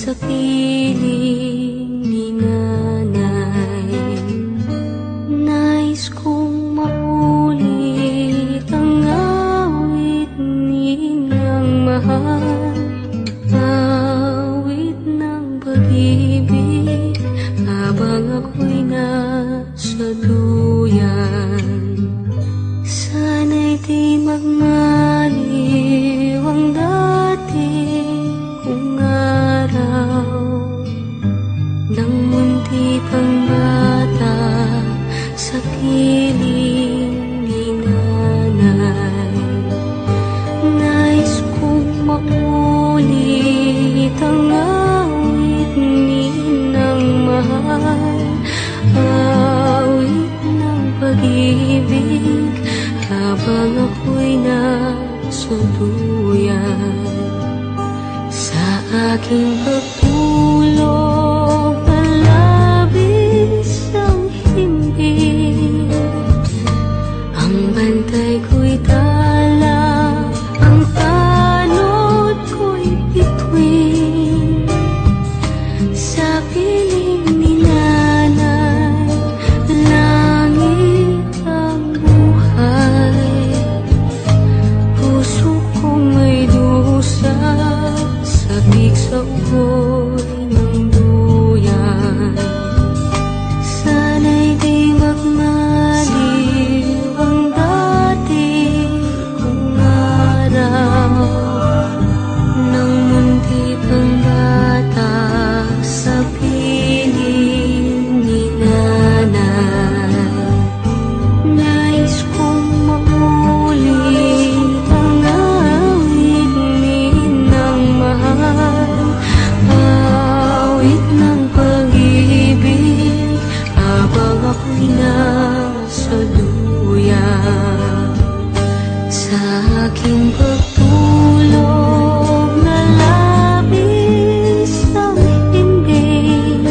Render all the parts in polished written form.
sa piling ni nanay. Nais kong maulit ang awit nilang mahal, awit ng pag-ibig habang ako'y nasa duyan. Sana'y di magmaliw ang dati kong araw, nang munti pang bata sa piling ni nanay. Nais kong maulit ang awit ninang mahal, awit ng pag-ibig habang ako'y nasa duyan. Sa aking pagtulog na labis ang himbing, ang bantay ko'y tala, ang tanod ko'y bituin. Sa piling ni nanay, langit ang buhay. Puso kong may dusa, sabik sa ugoy ng duyan. Sana'y di magmaliw ang dati kong araw, nang munti pang bata sa piling ni nanay. Nais kong maulit ang awit ninang mahal, awit ng pag-ibig habang ako'y nasa duyan. Sa aking pagtulog na labis ang himbing,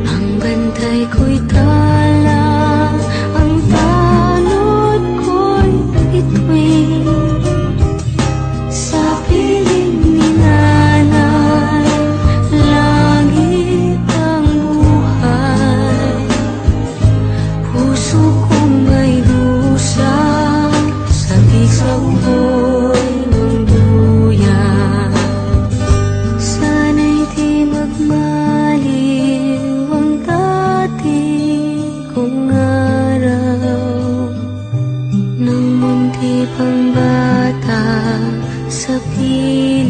ang bantay ko'y tala, ang tanod ko'y bituin. Sa piling ni nanay, langit ang buhay. Puso kong may dusa, sabik sa ugoy ng duyan. Sana'y di magmaliw ang dati kong araw, nang munti pang bata sa piling